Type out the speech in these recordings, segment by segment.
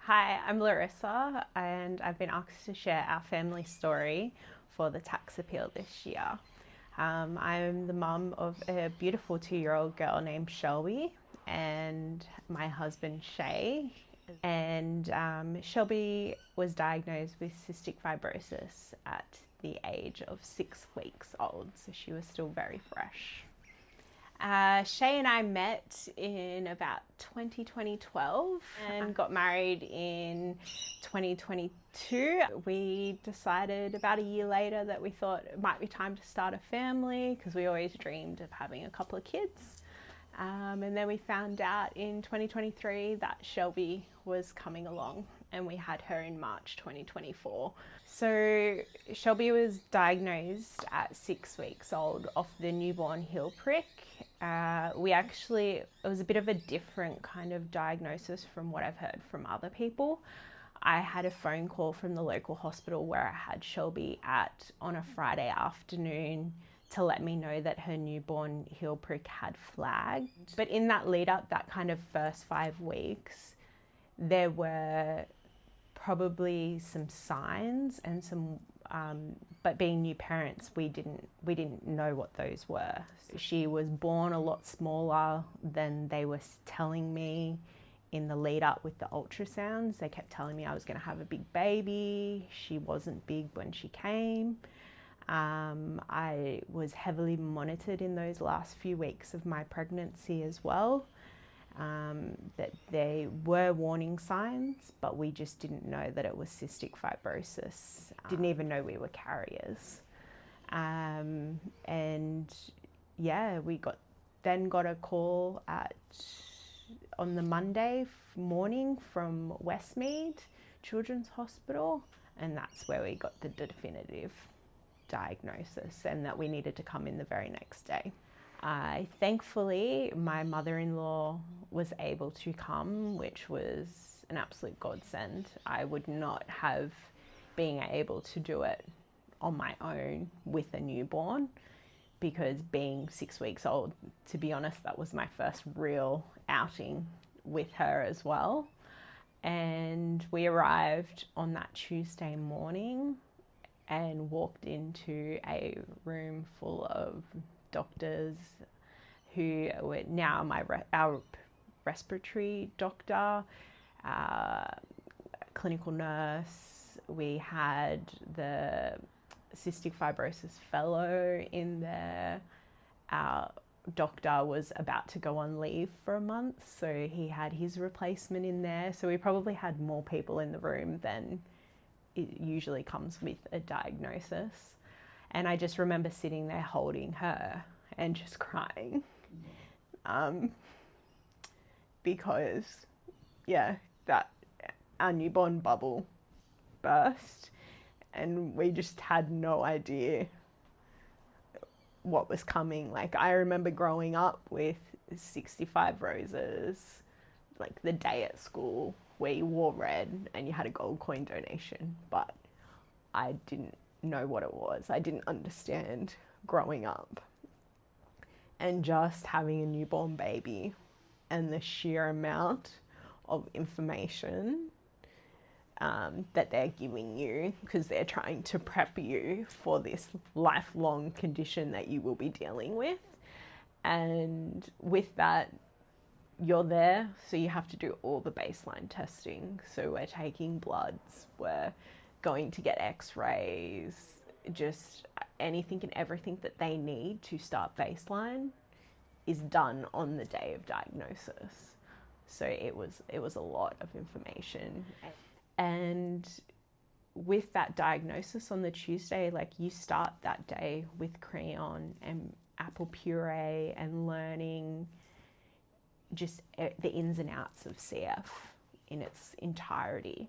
Hi, I'm Larissa and I've been asked to share our family story for the tax appeal this year. I'm the mum of a beautiful 2-year-old girl named Shelby and my husband Shay. And Shelby was diagnosed with cystic fibrosis at the age of 6 weeks old, so she was still very fresh. Shay and I met in about 2012 and got married in 2022. We decided about a year later that we thought it might be time to start a family because we always dreamed of having a couple of kids. And then we found out in 2023 that Shelby was coming along, and we had her in March 2024. So Shelby was diagnosed at 6 weeks old of the newborn heel prick. It was a bit of a different kind of diagnosis from what I've heard from other people. I had a phone call from the local hospital where I had Shelby at on a Friday afternoon to let me know that her newborn heel prick had flagged. But in that lead up, that kind of first 5 weeks, there were probably some signs and some, but being new parents, we didn't know what those were. She was born a lot smaller than they were telling me in the lead up with the ultrasounds. They kept telling me I was going to have a big baby. She wasn't big when she came. I was heavily monitored in those last few weeks of my pregnancy as well. That there were warning signs, but we just didn't know that it was cystic fibrosis. Didn't even know we were carriers. And yeah, we got a call on the Monday morning from Westmead Children's Hospital, and that's where we got the definitive diagnosis and that we needed to come in the very next day. Thankfully, my mother-in-law was able to come, which was an absolute godsend. I would not have been able to do it on my own with a newborn, because being 6 weeks old, to be honest, that was my first real outing with her as well. And we arrived on that Tuesday morning and walked into a room full of doctors who were now our respiratory doctor, clinical nurse. We had the cystic fibrosis fellow in there. Our doctor was about to go on leave for a month, so he had his replacement in there. So we probably had more people in the room than it usually comes with a diagnosis. And I just remember sitting there holding her and just crying, because that our newborn bubble burst and we just had no idea what was coming. Like, I remember growing up with 65 roses, like the day at school where you wore red and you had a gold coin donation, but I didn't know what it was. I didn't understand growing up. And just having a newborn baby and the sheer amount of information that they're giving you, because they're trying to prep you for this lifelong condition that you will be dealing with. And with that, you're there, so you have to do all the baseline testing. So we're taking bloods, we're going to get x-rays, just anything and everything that they need to start baseline is done on the day of diagnosis. So it was a lot of information. And with that diagnosis on the Tuesday, like, you start that day with crayon and apple puree and learning just the ins and outs of CF in its entirety.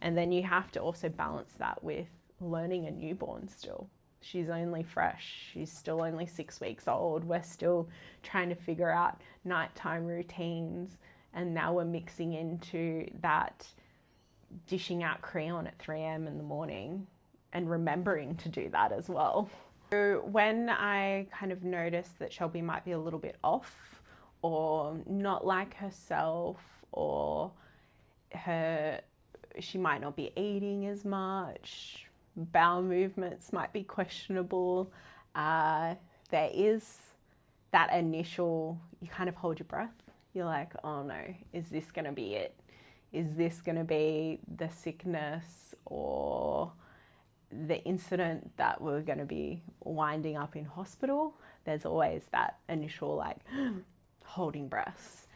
And then you have to also balance that with learning a newborn still. She's only fresh. She's still only 6 weeks old. We're still trying to figure out nighttime routines. And now we're mixing into that, dishing out crayon at 3 a.m. in the morning and remembering to do that as well. So when I kind of noticed that Shelby might be a little bit off or not like herself, or her she might not be eating as much, bowel movements might be questionable. There is that initial, you kind of hold your breath. You're like, oh no, is this going to be it? Is this going to be the sickness or the incident that we're going to be winding up in hospital? There's always that initial like holding breaths.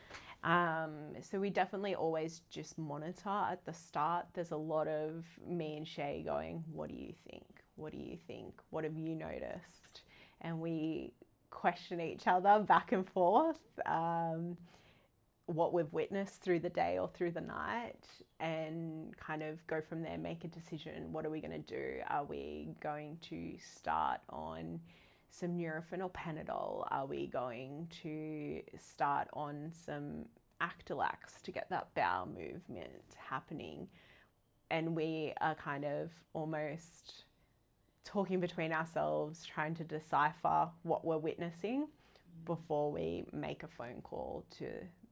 So we definitely always just monitor at the start. There's a lot of me and Shay going, what do you think? What do you think? What have you noticed? And we question each other back and forth, what we've witnessed through the day or through the night, and kind of go from there, make a decision. What are we going to do? Are we going to start on some Nurofen or Panadol? Are we going to start on some Actilax to get that bowel movement happening? And we are kind of almost talking between ourselves, trying to decipher what we're witnessing before we make a phone call to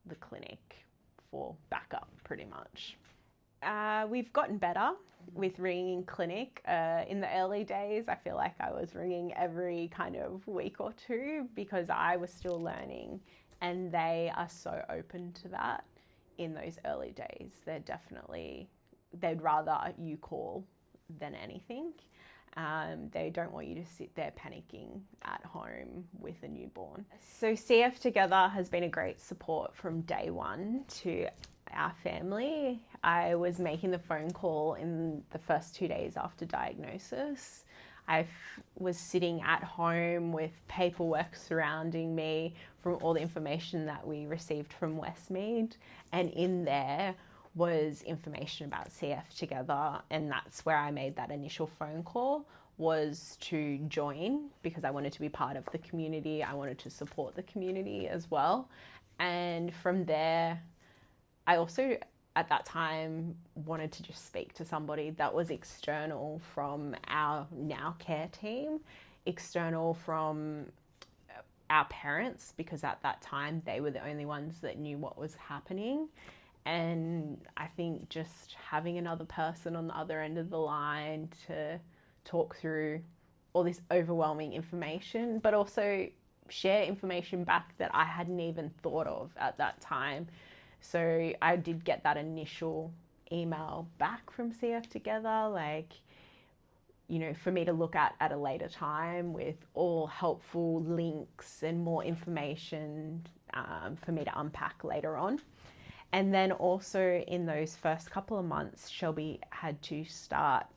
the clinic for backup, pretty much. We've gotten better with ringing clinic. In the early days, I feel like I was ringing every kind of week or two because I was still learning, and they are so open to that in those early days. They'd rather you call than anything. They don't want you to sit there panicking at home with a newborn. So CF Together has been a great support from day one to our family. I was making the phone call in the first 2 days after diagnosis. I was sitting at home with paperwork surrounding me from all the information that we received from Westmead, and in there was information about CF Together, and that's where I made that initial phone call, was to join because I wanted to be part of the community. I wanted to support the community as well. And from there, I also at that time wanted to just speak to somebody that was external from our Now Care team, external from our parents, because at that time they were the only ones that knew what was happening. And I think just having another person on the other end of the line to talk through all this overwhelming information, but also share information back that I hadn't even thought of at that time. So I did get that initial email back from CF Together, like, you know, for me to look at a later time with all helpful links and more information for me to unpack later on. And then also in those first couple of months, Shelby had to start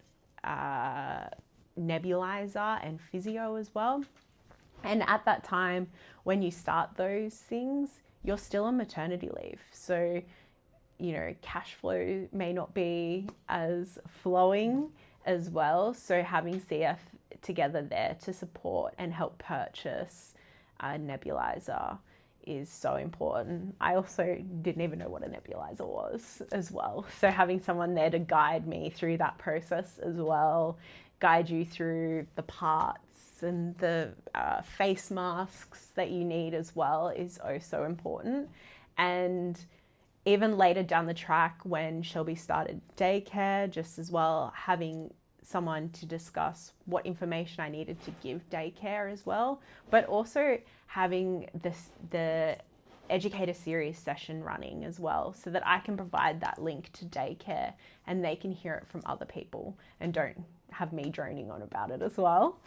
nebulizer and physio as well. And at that time, when you start those things, you're still on maternity leave. So, you know, cash flow may not be as flowing as well. So having CF Together there to support and help purchase a nebulizer is so important. I also didn't even know what a nebulizer was as well. So having someone there to guide me through that process as well, guide you through the parts and the face masks that you need as well is oh so important. And even later down the track when Shelby started daycare, just as well, having someone to discuss what information I needed to give daycare as well, but also having the educator series session running as well, so that I can provide that link to daycare and they can hear it from other people and don't have me droning on about it as well.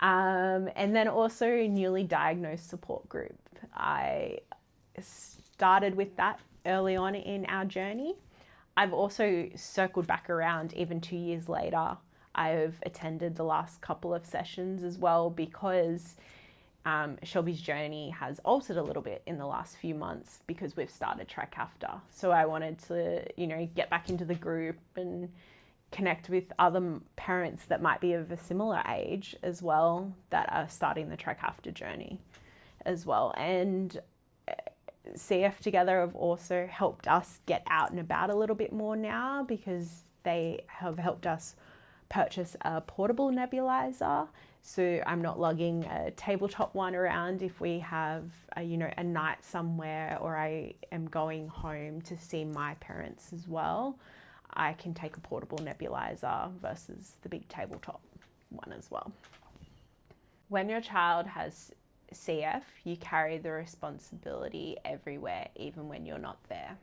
And then also newly diagnosed support group. I started with that early on in our journey. I've also circled back around even 2 years later. I've attended the last couple of sessions as well because Shelby's journey has altered a little bit in the last few months because we've started Trikafta. So I wanted to, you know, get back into the group and connect with other parents that might be of a similar age as well that are starting the Trikafta journey as well. And CF Together have also helped us get out and about a little bit more now because they have helped us purchase a portable nebulizer. So I'm not lugging a tabletop one around if we have a night somewhere or I am going home to see my parents as well. I can take a portable nebulizer versus the big tabletop one as well. When your child has CF, you carry the responsibility everywhere, even when you're not there.